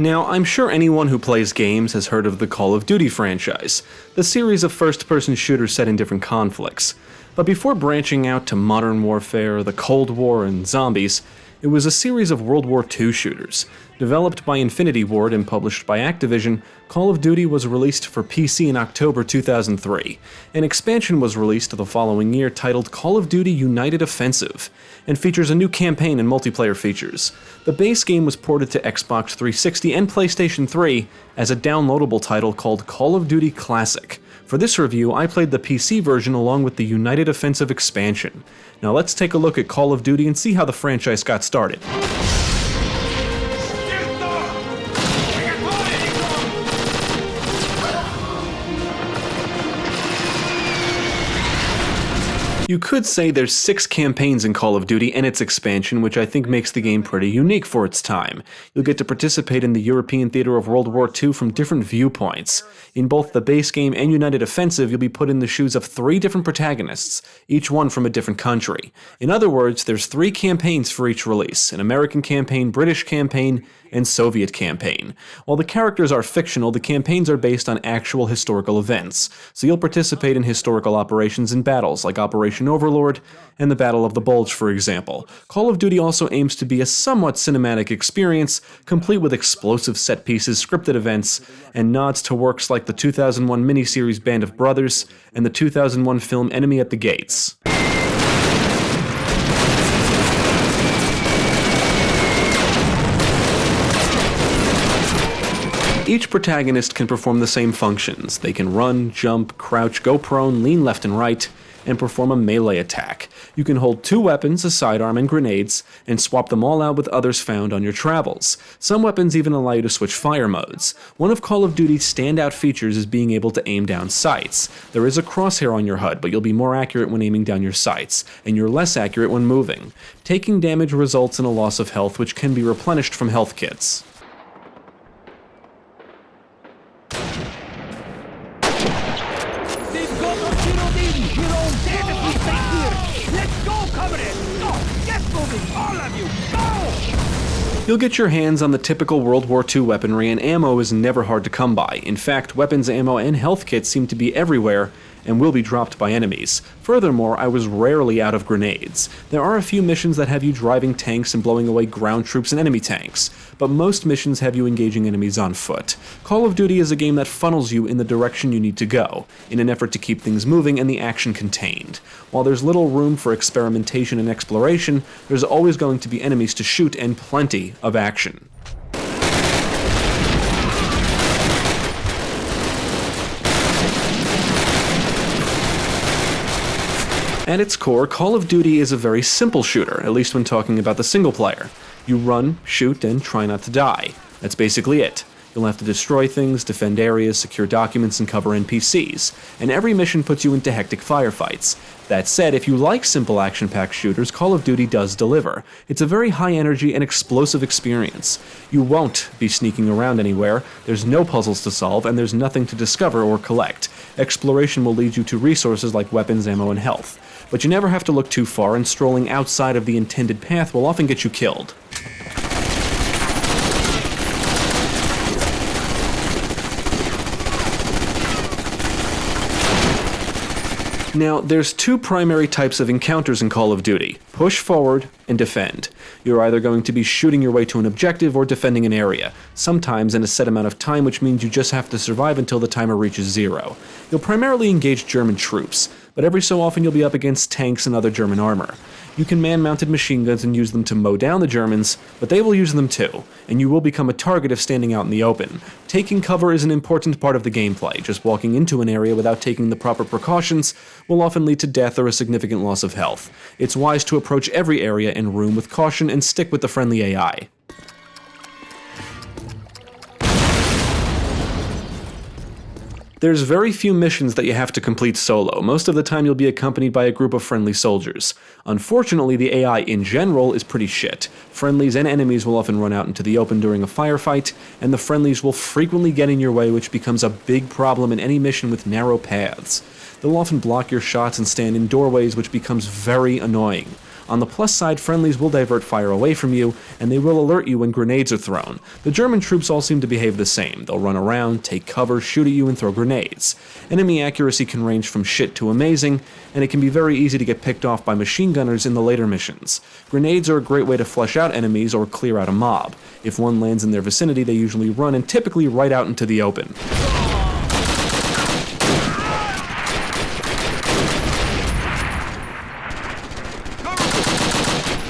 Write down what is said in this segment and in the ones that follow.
Now, I'm sure anyone who plays games has heard of the Call of Duty franchise, the series of first-person shooters set in different conflicts. But before branching out to modern warfare, the Cold War, and zombies, it was a series of World War II shooters. Developed by Infinity Ward and published by Activision, Call of Duty was released for PC in October 2003. An expansion was released the following year titled Call of Duty United Offensive, and features a new campaign and multiplayer features. The base game was ported to Xbox 360 and PlayStation 3 as a downloadable title called Call of Duty Classic. For this review, I played the PC version along with the United Offensive expansion. Now let's take a look at Call of Duty and see how the franchise got started. You could say there's 6 campaigns in Call of Duty and its expansion, which I think makes the game pretty unique for its time. You'll get to participate in the European theater of World War II from different viewpoints. In both the base game and United Offensive, you'll be put in the shoes of 3 different protagonists, each one from a different country. In other words, there's 3 campaigns for each release: an American campaign, British campaign, and Soviet campaign. While the characters are fictional, the campaigns are based on actual historical events, so you'll participate in historical operations and battles like Operation Overlord and the Battle of the Bulge, for example. Call of Duty also aims to be a somewhat cinematic experience, complete with explosive set pieces, scripted events, and nods to works like the 2001 miniseries Band of Brothers and the 2001 film Enemy at the Gates. Each protagonist can perform the same functions. They can run, jump, crouch, go prone, lean left and right, and perform a melee attack. You can hold 2 weapons, a sidearm, and grenades, and swap them all out with others found on your travels. Some weapons even allow you to switch fire modes. One of Call of Duty's standout features is being able to aim down sights. There is a crosshair on your HUD, but you'll be more accurate when aiming down your sights, and you're less accurate when moving. Taking damage results in a loss of health, which can be replenished from health kits. You'll get your hands on the typical World War II weaponry, and ammo is never hard to come by. In fact, weapons, ammo, and health kits seem to be everywhere and will be dropped by enemies. Furthermore, I was rarely out of grenades. There are a few missions that have you driving tanks and blowing away ground troops and enemy tanks, but most missions have you engaging enemies on foot. Call of Duty is a game that funnels you in the direction you need to go, in an effort to keep things moving and the action contained. While there's little room for experimentation and exploration, there's always going to be enemies to shoot and plenty of action. At its core, Call of Duty is a very simple shooter, at least when talking about the single player. You run, shoot, and try not to die. That's basically it. You'll have to destroy things, defend areas, secure documents, and cover NPCs, and every mission puts you into hectic firefights. That said, if you like simple action-packed shooters, Call of Duty does deliver. It's a very high-energy and explosive experience. You won't be sneaking around anywhere, there's no puzzles to solve, and there's nothing to discover or collect. Exploration will lead you to resources like weapons, ammo, and health. But you never have to look too far, and strolling outside of the intended path will often get you killed. Now, there's 2 primary types of encounters in Call of Duty: push forward and defend. You're either going to be shooting your way to an objective or defending an area, sometimes in a set amount of time, which means you just have to survive until the timer reaches 0. You'll primarily engage German troops, but every so often you'll be up against tanks and other German armor. You can man-mounted machine guns and use them to mow down the Germans, but they will use them too, and you will become a target if standing out in the open. Taking cover is an important part of the gameplay. Just walking into an area without taking the proper precautions will often lead to death or a significant loss of health. It's wise to approach every area and room with caution and stick with the friendly AI. There's very few missions that you have to complete solo. Most of the time you'll be accompanied by a group of friendly soldiers. Unfortunately, the AI in general is pretty shit. Friendlies and enemies will often run out into the open during a firefight, and the friendlies will frequently get in your way, which becomes a big problem in any mission with narrow paths. They'll often block your shots and stand in doorways, which becomes very annoying. On the plus side, friendlies will divert fire away from you, and they will alert you when grenades are thrown. The German troops all seem to behave the same. They'll run around, take cover, shoot at you, and throw grenades. Enemy accuracy can range from shit to amazing, and it can be very easy to get picked off by machine gunners in the later missions. Grenades are a great way to flesh out enemies or clear out a mob. If one lands in their vicinity, they usually run, and typically right out into the open.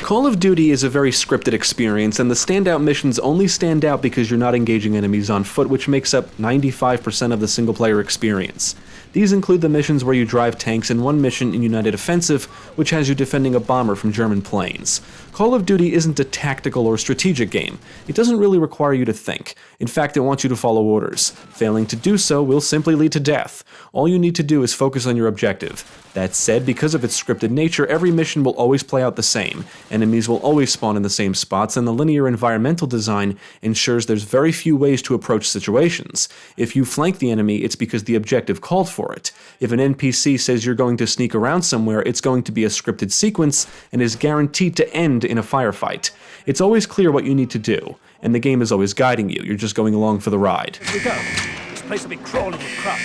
Call of Duty is a very scripted experience, and the standout missions only stand out because you're not engaging enemies on foot, which makes up 95% of the single-player experience. These include the missions where you drive tanks and one mission in United Offensive, which has you defending a bomber from German planes. Call of Duty isn't a tactical or strategic game. It doesn't really require you to think. In fact, it wants you to follow orders. Failing to do so will simply lead to death. All you need to do is focus on your objective. That said, because of its scripted nature, every mission will always play out the same. Enemies will always spawn in the same spots, and the linear environmental design ensures there's very few ways to approach situations. If you flank the enemy, it's because the objective called for it. If an NPC says you're going to sneak around somewhere, it's going to be a scripted sequence and is guaranteed to end in a firefight. It's always clear what you need to do, and the game is always guiding you. You're just going along for the ride. Here we go. This place will be crawling with crops.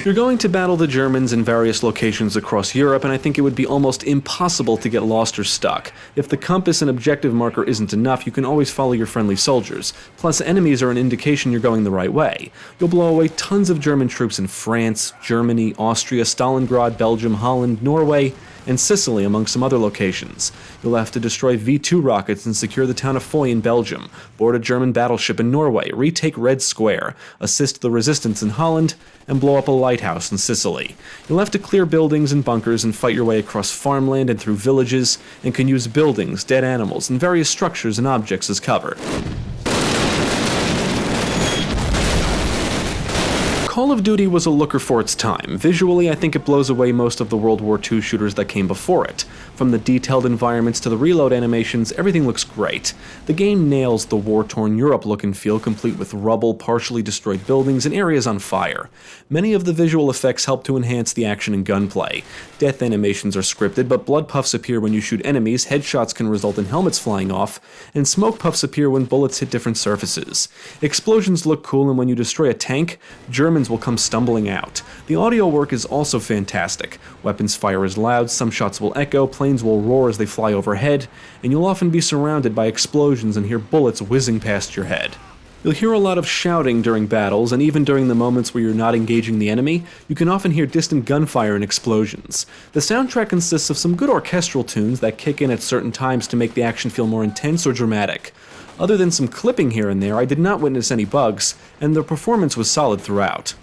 You're going to battle the Germans in various locations across Europe, and I think it would be almost impossible to get lost or stuck. If the compass and objective marker isn't enough, you can always follow your friendly soldiers. Plus, enemies are an indication you're going the right way. You'll blow away tons of German troops in France, Germany, Austria, Stalingrad, Belgium, Holland, Norway, and Sicily, among some other locations. You'll have to destroy V-2 rockets and secure the town of Foy in Belgium, board a German battleship in Norway, retake Red Square, assist the resistance in Holland, and blow up a lighthouse in Sicily. You'll have to clear buildings and bunkers and fight your way across farmland and through villages, and can use buildings, dead animals, and various structures and objects as cover. Call of Duty was a looker for its time. Visually, I think it blows away most of the World War II shooters that came before it. From the detailed environments to the reload animations, everything looks great. The game nails the war-torn Europe look and feel, complete with rubble, partially destroyed buildings, and areas on fire. Many of the visual effects help to enhance the action and gunplay. Death animations are scripted, but blood puffs appear when you shoot enemies, headshots can result in helmets flying off, and smoke puffs appear when bullets hit different surfaces. Explosions look cool, and when you destroy a tank, Germans will come stumbling out. The audio work is also fantastic. Weapons fire is loud, some shots will echo, planes will roar as they fly overhead, and you'll often be surrounded by explosions and hear bullets whizzing past your head. You'll hear a lot of shouting during battles, and even during the moments where you're not engaging the enemy, you can often hear distant gunfire and explosions. The soundtrack consists of some good orchestral tunes that kick in at certain times to make the action feel more intense or dramatic. Other than some clipping here and there, I did not witness any bugs, and the performance was solid throughout.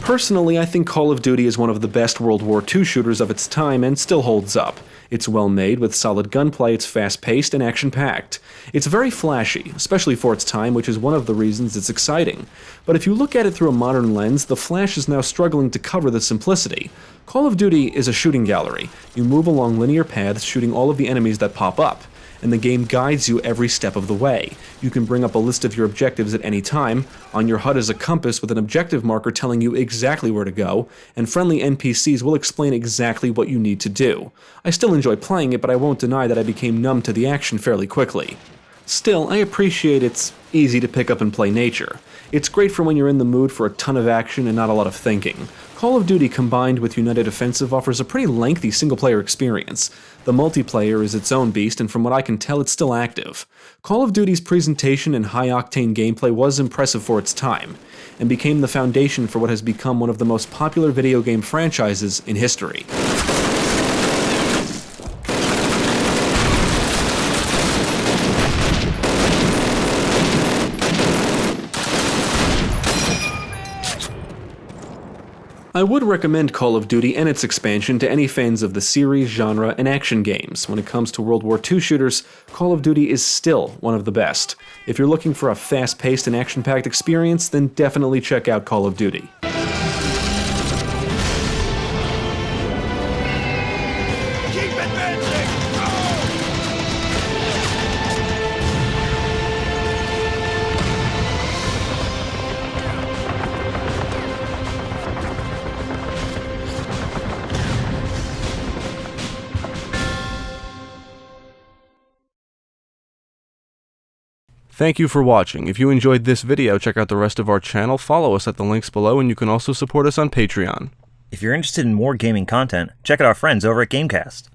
Personally, I think Call of Duty is one of the best World War II shooters of its time and still holds up. It's well made, with solid gunplay, it's fast-paced and action-packed. It's very flashy, especially for its time, which is one of the reasons it's exciting. But if you look at it through a modern lens, the Flash is now struggling to cover the simplicity. Call of Duty is a shooting gallery. You move along linear paths, shooting all of the enemies that pop up, and the game guides you every step of the way. You can bring up a list of your objectives at any time. On your HUD is a compass with an objective marker telling you exactly where to go, and friendly NPCs will explain exactly what you need to do. I still enjoy playing it, but I won't deny that I became numb to the action fairly quickly. Still, I appreciate its easy to pick up and play nature. It's great for when you're in the mood for a ton of action and not a lot of thinking. Call of Duty combined with United Offensive offers a pretty lengthy single-player experience. The multiplayer is its own beast, and from what I can tell, it's still active. Call of Duty's presentation and high-octane gameplay was impressive for its time, and became the foundation for what has become one of the most popular video game franchises in history. I would recommend Call of Duty and its expansion to any fans of the series, genre, and action games. When it comes to World War II shooters, Call of Duty is still one of the best. If you're looking for a fast-paced and action-packed experience, then definitely check out Call of Duty. Keep advancing! Thank you for watching. If you enjoyed this video, check out the rest of our channel, follow us at the links below, and you can also support us on Patreon. If you're interested in more gaming content, check out our friends over at Gamecast.